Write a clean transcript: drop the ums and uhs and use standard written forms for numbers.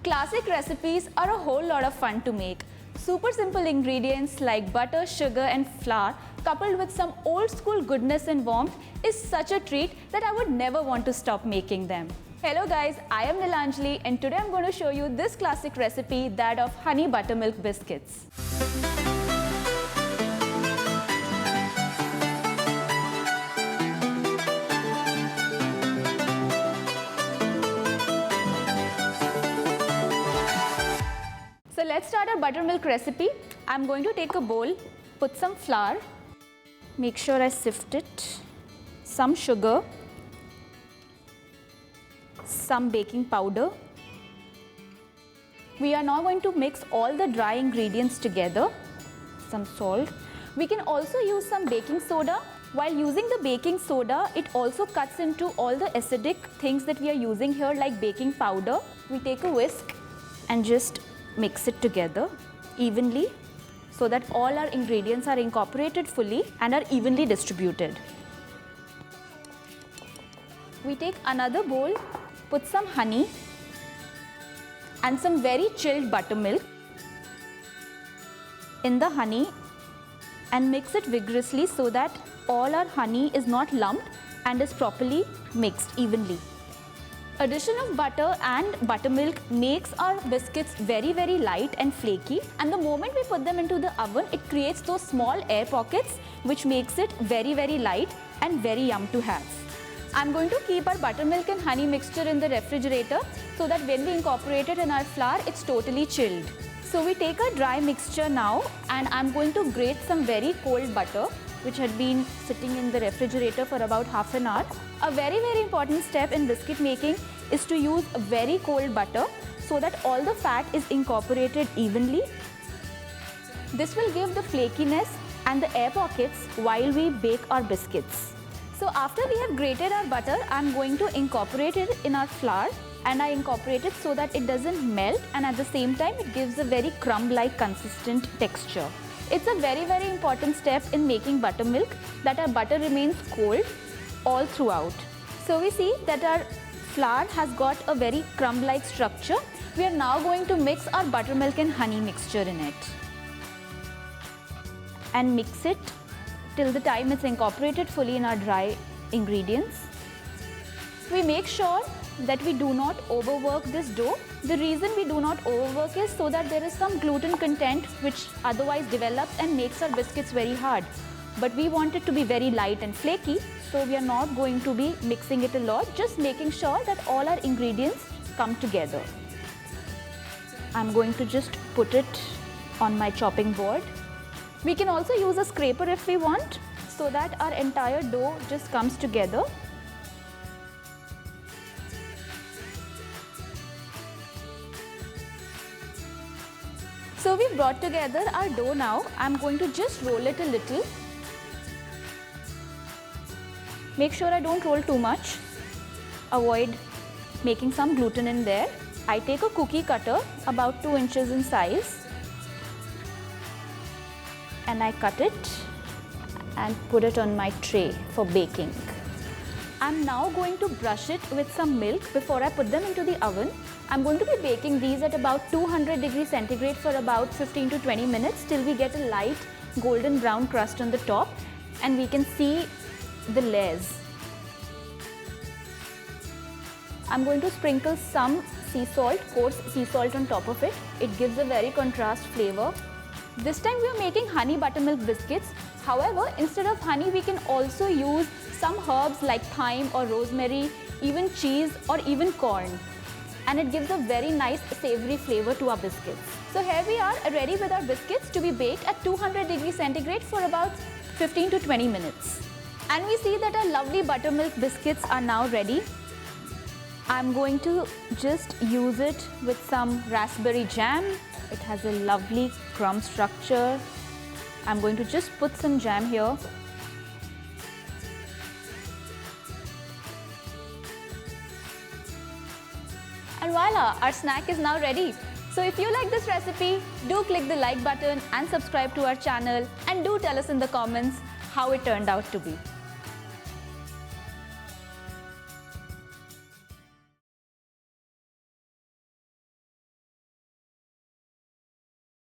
Classic recipes are a whole lot of fun to make. Super simple ingredients like butter, sugar and flour coupled with some old school goodness and warmth is such a treat that I would never want to stop making them. Hello guys, I am Neelanjali and today I'm going to show you this classic recipe, that of honey buttermilk biscuits. So let's start our buttermilk recipe. I'm going to take a bowl, put some flour, make sure I sift it, some sugar, some baking powder. We are now going to mix all the dry ingredients together, some salt. We can also use some baking soda. While using the baking soda, it also cuts into all the acidic things that we are using here like baking powder. We take a whisk and just mix it together evenly so that all our ingredients are incorporated fully and are evenly distributed. We take another bowl, put some honey and some very chilled buttermilk in the honey and mix it vigorously so that all our honey is not lumped and is properly mixed evenly. Addition of butter and buttermilk makes our biscuits very light and flaky, and the moment we put them into the oven, it creates those small air pockets which makes it very light and very yum to have. I'm going to keep our buttermilk and honey mixture in the refrigerator so that when we incorporate it in our flour, it's totally chilled. So we take a dry mixture now and I'm going to grate some very cold butter which had been sitting in the refrigerator for about half an hour. A very important step in biscuit making is to use a very cold butter so that all the fat is incorporated evenly. This will give the flakiness and the air pockets while we bake our biscuits. So after we have grated our butter, I'm going to incorporate it in our flour, and I incorporate it so that it doesn't melt and at the same time it gives a very crumb-like consistent texture. It's a very important step in making buttermilk that our butter remains cold all throughout. So we see that our flour has got a very crumb-like structure. We are now going to mix our buttermilk and honey mixture in it and mix it till the time it's incorporated fully in our dry ingredients. We make sure that we do not overwork this dough. The reason we do not overwork is so that there is some gluten content which otherwise develops and makes our biscuits very hard. But we want it to be very light and flaky, so we are not going to be mixing it a lot, just making sure that all our ingredients come together. I'm going to just put it on my chopping board. We can also use a scraper if we want, so that our entire dough just comes together. So we've brought together our dough now. I'm going to just roll it a little. Make sure I don't roll too much. Avoid making some gluten in there. I take a cookie cutter about 2 inches in size and I cut it and put it on my tray for baking. I'm now going to brush it with some milk before I put them into the oven. I'm going to be baking these at about 200 degrees centigrade for about 15 to 20 minutes till we get a light golden brown crust on the top and we can see the layers. I'm going to sprinkle some sea salt, coarse sea salt on top of it. It gives a very contrast flavor. This time we are making honey buttermilk biscuits. However, instead of honey, we can also use some herbs like thyme or rosemary, even cheese or even corn. And it gives a very nice savory flavor to our biscuits. So here we are ready with our biscuits to be baked at 200 degrees centigrade for about 15 to 20 minutes. And we see that our lovely buttermilk biscuits are now ready. I'm going to just use it with some raspberry jam. It has a lovely crumb structure. I'm going to just put some jam here. And voila, our snack is now ready. So if you like this recipe, do click the like button and subscribe to our channel, and do tell us in the comments how it turned out to be.